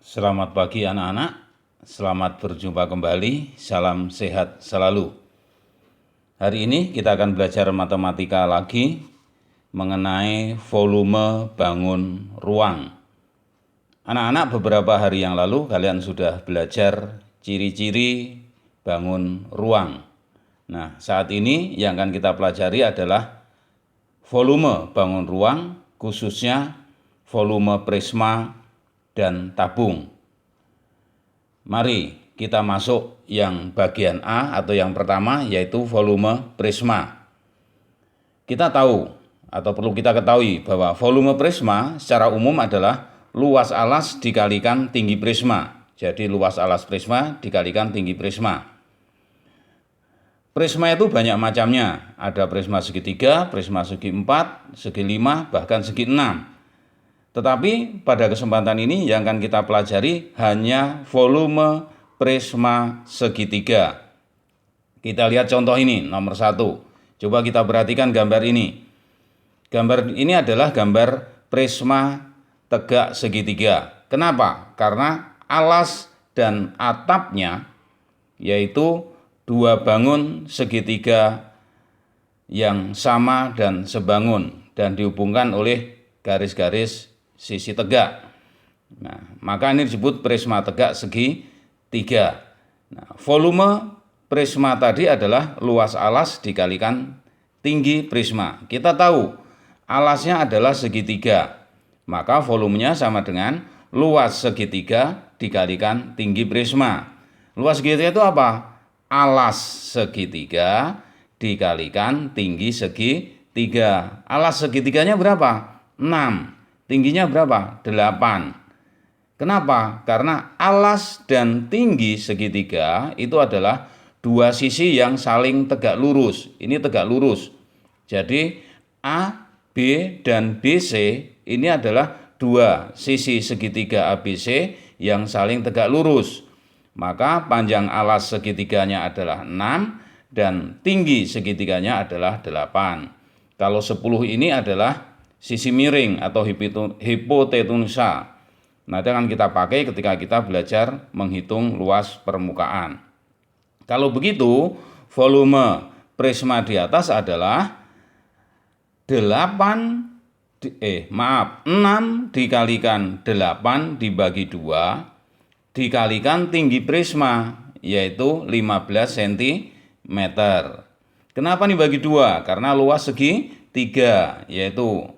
Selamat pagi anak-anak, selamat berjumpa kembali, salam sehat selalu. Hari ini kita akan belajar matematika lagi mengenai volume bangun ruang. Anak-anak, beberapa hari yang lalu kalian sudah belajar ciri-ciri bangun ruang. Nah, saat ini yang akan kita pelajari adalah volume bangun ruang, khususnya volume prisma dan tabung. Mari kita masuk yang bagian A atau yang pertama, yaitu volume prisma. Kita tahu atau perlu kita ketahui bahwa volume prisma secara umum adalah luas alas dikalikan tinggi prisma. Jadi luas alas prisma dikalikan tinggi prisma. Prisma itu banyak macamnya. Ada prisma segitiga, prisma segi 4, segi 5, bahkan segi 6. Tetapi pada kesempatan ini yang akan kita pelajari hanya volume prisma segitiga. Kita lihat contoh ini, nomor 1. Coba kita perhatikan gambar ini. Gambar ini adalah gambar prisma tegak segitiga. Kenapa? Karena alas dan atapnya, yaitu dua bangun segitiga yang sama dan sebangun dan dihubungkan oleh garis-garis sisi tegak. Nah, maka ini disebut prisma tegak segitiga. Nah, volume prisma tadi adalah luas alas dikalikan tinggi prisma. Kita tahu alasnya adalah segitiga, maka volumenya sama dengan luas segitiga dikalikan tinggi prisma. Luas segitiga itu apa? Alas segitiga dikalikan tinggi segitiga. Alas segitiganya berapa? 6. Tingginya berapa? 8. Kenapa? Karena alas dan tinggi segitiga itu adalah dua sisi yang saling tegak lurus. Ini tegak lurus. Jadi A, B, dan BC ini adalah dua sisi segitiga ABC yang saling tegak lurus. Maka panjang alas segitiganya adalah 6 dan tinggi segitiganya adalah 8. Kalau 10 ini adalah sisi miring atau hipotenusa. Nanti akan kita pakai ketika kita belajar menghitung luas permukaan. Kalau begitu, volume prisma di atas adalah 6 dikalikan 8 dibagi 2 dikalikan tinggi prisma, yaitu 15 cm. Kenapa dibagi 2? Karena luas segitiga, yaitu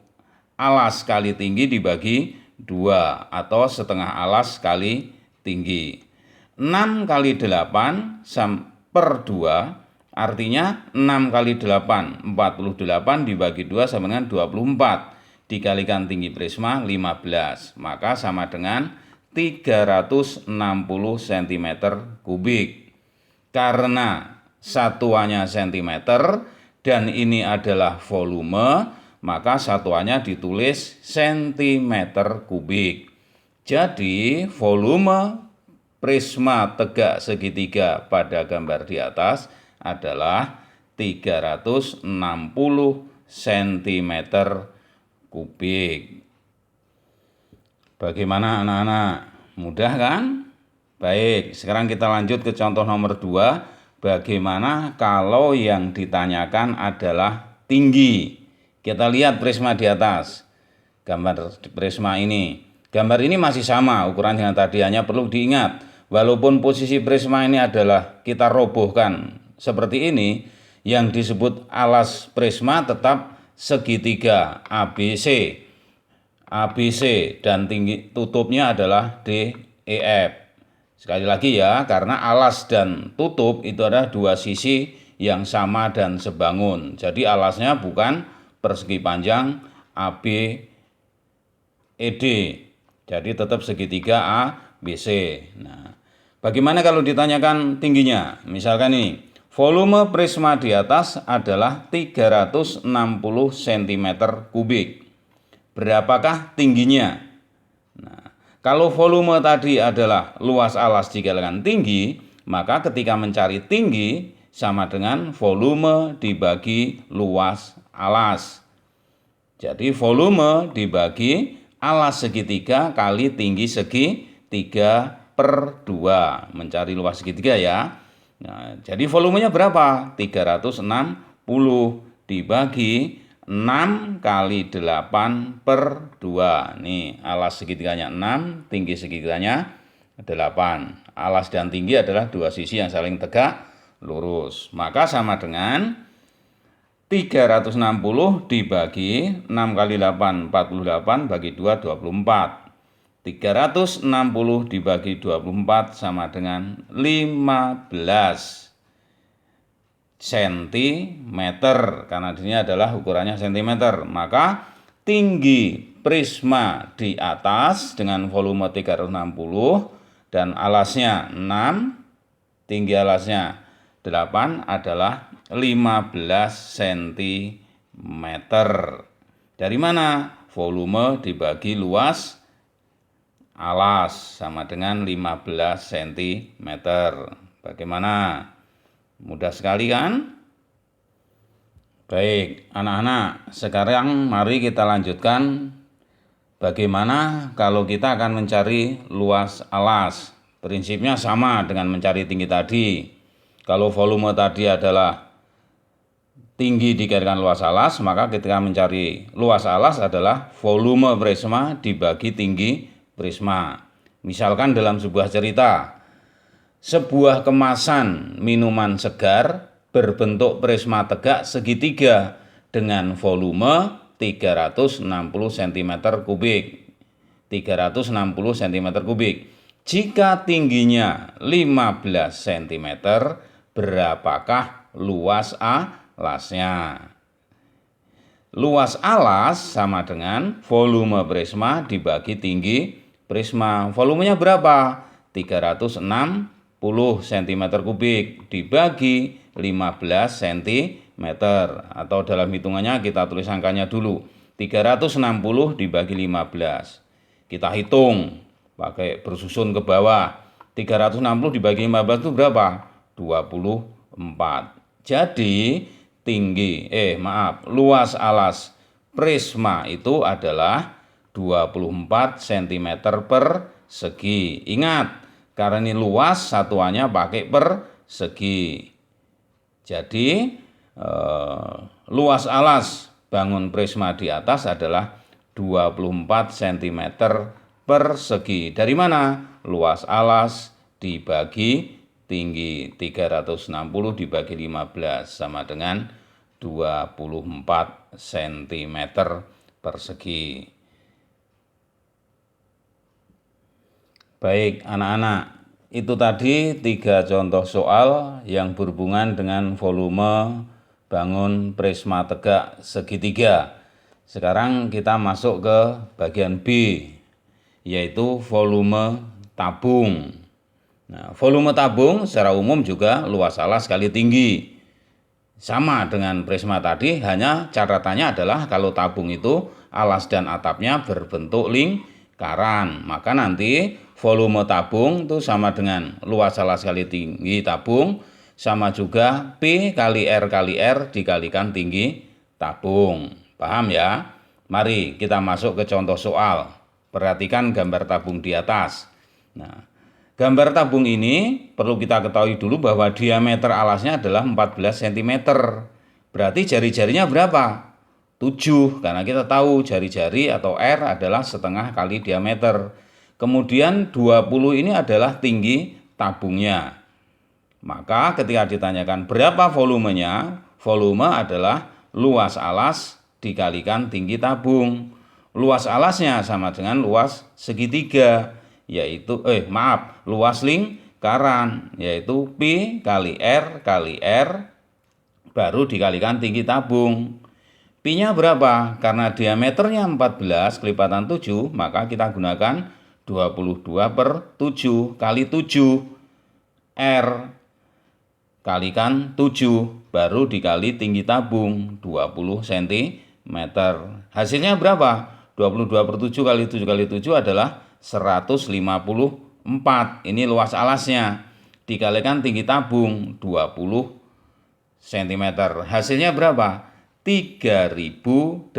alas kali tinggi dibagi 2 atau setengah alas kali tinggi. 6 kali 8 per 2 artinya 6 kali 8 48 dibagi 2 sama dengan 24 dikalikan tinggi prisma 15, maka sama dengan 360 cm kubik. Karena satuannya cm dan ini adalah volume, maka satuannya ditulis cm kubik. Jadi volume prisma tegak segitiga pada gambar di atas adalah 360 cm kubik. Bagaimana anak-anak? Mudah kan? Baik, sekarang kita lanjut ke contoh nomor 2. Bagaimana kalau yang ditanyakan adalah tinggi? Kita lihat prisma di atas. Gambar prisma ini. Gambar ini masih sama ukuran dengan tadi, hanya perlu diingat. Walaupun posisi prisma ini adalah kita robohkan seperti ini, yang disebut alas prisma tetap segitiga ABC. ABC dan tinggi tutupnya adalah DEF. Sekali lagi ya, karena alas dan tutup itu adalah dua sisi yang sama dan sebangun. Jadi alasnya bukan persegi panjang ABED. Jadi tetap segitiga ABC. Nah, bagaimana kalau ditanyakan tingginya? Misalkan ini, volume prisma di atas adalah 360 cm kubik. Berapakah tingginya? Nah, kalau volume tadi adalah luas alas dikalikan tinggi, maka ketika mencari tinggi sama dengan volume dibagi luas alas. Jadi volume dibagi alas segitiga kali tinggi segitiga. 3/2, mencari luas segitiga ya. Nah, jadi volumenya berapa? 360 dibagi 6 kali 8/2. Nih, alas segitiganya 6, tinggi segitiganya 8. Alas dan tinggi adalah dua sisi yang saling tegak lurus. Maka sama dengan 360 dibagi 6 kali 8, 48, bagi 2, 24. 360 dibagi 24 sama dengan 15 cm, karena di sini adalah ukurannya cm. Maka tinggi prisma di atas dengan volume 360 dan alasnya 6, tinggi alasnya 8 adalah 15 cm. Dari mana? Volume dibagi luas alas sama dengan 15 cm. Bagaimana? Mudah sekali kan? Baik, anak-anak, sekarang mari kita lanjutkan bagaimana kalau kita akan mencari luas alas. Prinsipnya sama dengan mencari tinggi tadi. Kalau volume tadi adalah tinggi dikalikan luas alas, maka ketika mencari luas alas adalah volume prisma dibagi tinggi prisma. Misalkan dalam sebuah cerita, sebuah kemasan minuman segar berbentuk prisma tegak segitiga dengan volume 360 cm kubik. 360 cm kubik. Jika tingginya 15 cm, berapakah luas alasnya? Luas alas sama dengan volume prisma dibagi tinggi prisma. Volumenya berapa? 360 cm kubik dibagi 15 cm. Atau dalam hitungannya kita tulis angkanya dulu. 360 dibagi 15. Kita hitung pakai bersusun ke bawah. 360 dibagi 15 itu berapa? 24. Jadi luas alas prisma itu adalah 24 cm persegi. Ingat, karena ini luas satuannya pakai persegi. Jadi luas alas bangun prisma di atas adalah 24 cm persegi. Dari mana? Luas alas dibagi tinggi 360 dibagi 15 sama dengan 24 cm persegi. Baik anak-anak, itu tadi 3 contoh soal yang berhubungan dengan volume bangun prisma tegak segitiga. Sekarang kita masuk ke bagian B, yaitu volume tabung. Nah, volume tabung secara umum juga luas alas kali tinggi. Sama dengan prisma tadi, hanya catatannya adalah kalau tabung itu alas dan atapnya berbentuk lingkaran. Maka nanti volume tabung itu sama dengan luas alas kali tinggi tabung, sama juga P kali R dikalikan tinggi tabung. Paham ya? Mari kita masuk ke contoh soal. Perhatikan gambar tabung di atas. Nah, gambar tabung ini perlu kita ketahui dulu bahwa diameter alasnya adalah 14 cm. Berarti jari-jarinya berapa? 7, karena kita tahu jari-jari atau R adalah setengah kali diameter. Kemudian 20 ini adalah tinggi tabungnya. Maka ketika ditanyakan berapa volumenya, volume adalah luas alas dikalikan tinggi tabung. Luas alasnya sama dengan luas segitiga, yaitu luas lingkaran, yaitu P kali R baru dikalikan tinggi tabung. Pi-nya berapa? Karena diameternya 14 kelipatan 7, maka kita gunakan 22/7 kali 7. R kalikan 7 baru dikali tinggi tabung 20 cm. Hasilnya berapa? 22/7 kali 7 kali 7 adalah 154. Ini luas alasnya. Dikalikan tinggi tabung 20 cm. Hasilnya berapa? 3080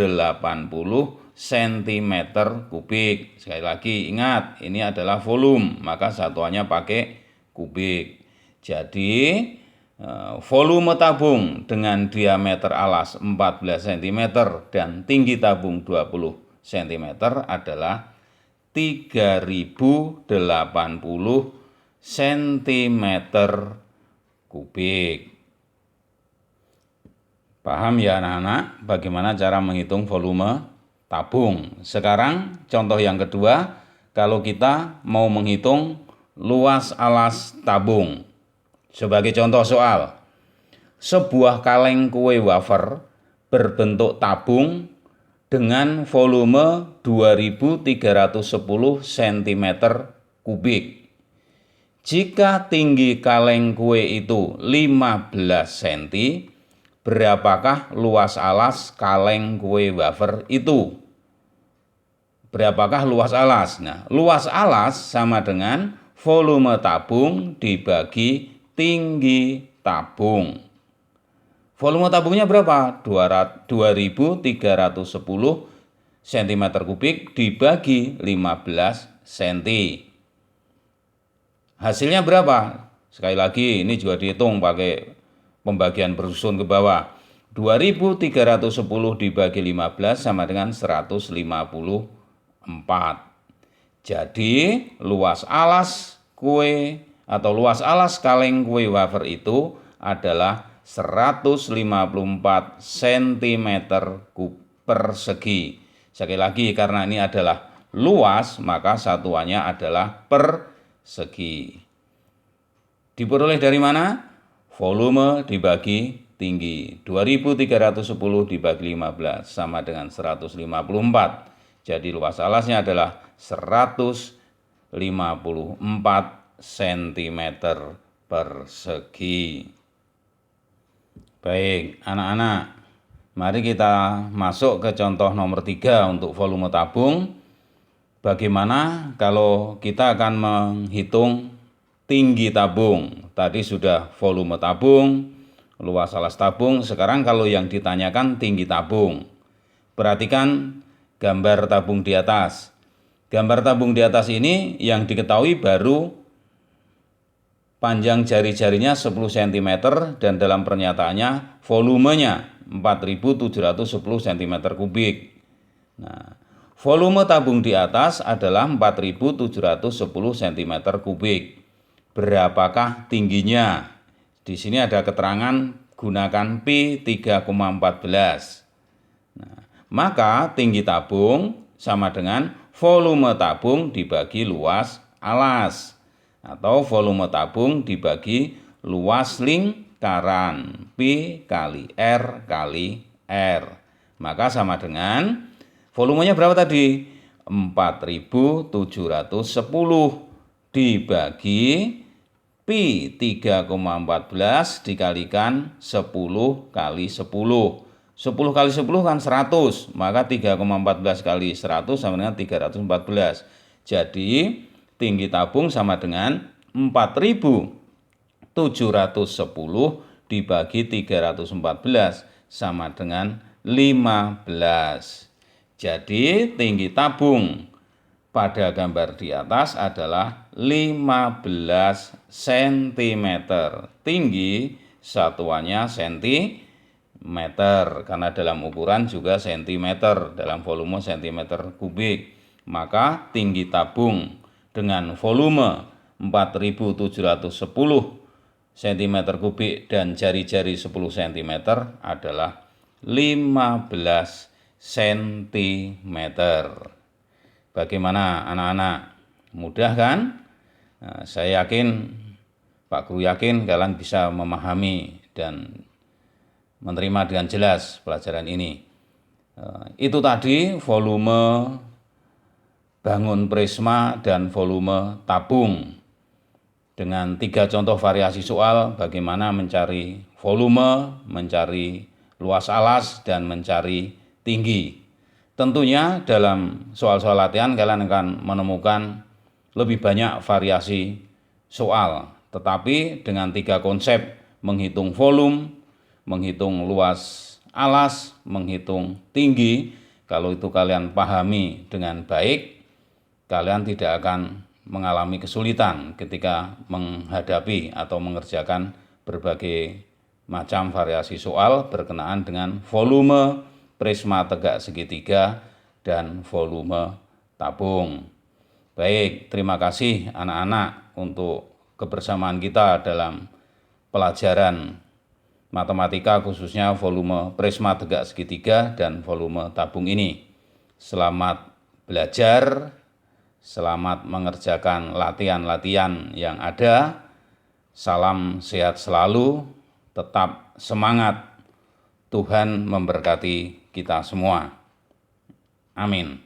cm kubik. Sekali lagi ingat, ini adalah volume, maka satuannya pakai kubik. Jadi volume tabung dengan diameter alas 14 cm dan tinggi tabung 20 cm adalah 3080 cm kubik. Paham ya anak-anak bagaimana cara menghitung volume tabung? Sekarang contoh yang kedua, kalau kita mau menghitung luas alas tabung. Sebagai contoh soal, sebuah kaleng kue wafer berbentuk tabung dengan volume 2310 cm kubik. Jika tinggi kaleng kue itu 15 cm, berapakah luas alas kaleng kue wafer itu? Berapakah luas alas? Nah, luas alas sama dengan volume tabung dibagi tinggi tabung. Volume tabungnya berapa? 2310 cm kubik dibagi 15 cm. Hasilnya berapa? Sekali lagi ini juga dihitung pakai pembagian bersusun ke bawah. 2310 dibagi 15 sama dengan 154. Jadi luas alas kue atau luas alas kaleng kue wafer itu adalah 154 cm persegi. Sekali lagi karena ini adalah luas maka satuannya adalah persegi. Diperoleh dari mana? Volume dibagi tinggi. 2310 dibagi 15 sama dengan 154. Jadi luas alasnya adalah 154 cm persegi. Baik, anak-anak, mari kita masuk ke contoh nomor 3 untuk volume tabung. Bagaimana kalau kita akan menghitung tinggi tabung? Tadi sudah volume tabung, luas alas tabung, sekarang kalau yang ditanyakan tinggi tabung. Perhatikan gambar tabung di atas. Gambar tabung di atas ini yang diketahui baru panjang jari-jarinya 10 cm dan dalam pernyataannya volumenya 4710 cm kubik. Nah, volume tabung di atas adalah 4710 cm kubik. Berapakah tingginya? Di sini ada keterangan gunakan Pi 3,14. Nah, maka tinggi tabung sama dengan volume tabung dibagi luas alas. Atau volume tabung dibagi luas lingkaran P kali R kali R. Maka sama dengan volumenya berapa tadi? 4710 dibagi Pi 3,14 dikalikan 10 kali 10. 10 kali 10 kan 100, maka 3,14 kali 100 sama dengan 314. Jadi tinggi tabung sama dengan 4710 dibagi 314 sama dengan 15. Jadi tinggi tabung pada gambar di atas adalah 15 cm. Tinggi satuannya cm karena dalam ukuran juga cm, dalam volume cm kubik. Maka tinggi tabung dengan volume 4710 cm kubik dan jari-jari 10 cm adalah 15 cm. Bagaimana anak-anak? Mudah kan? Nah, saya yakin, Pak Guru yakin kalian bisa memahami dan menerima dengan jelas pelajaran ini. Itu tadi volume bangun prisma dan volume tabung. Dengan 3 contoh variasi soal bagaimana mencari volume, mencari luas alas, dan mencari tinggi. Tentunya dalam soal-soal latihan kalian akan menemukan lebih banyak variasi soal. Tetapi dengan 3 konsep, menghitung volume, menghitung luas alas, menghitung tinggi, Kalau itu kalian pahami dengan baik, kalian tidak akan mengalami kesulitan ketika menghadapi atau mengerjakan berbagai macam variasi soal berkenaan dengan volume prisma tegak segitiga dan volume tabung. Baik, terima kasih anak-anak untuk kebersamaan kita dalam pelajaran matematika khususnya volume prisma tegak segitiga dan volume tabung ini. Selamat belajar, selamat mengerjakan latihan-latihan yang ada. Salam sehat selalu, tetap semangat. Tuhan memberkati kita semua. Amin.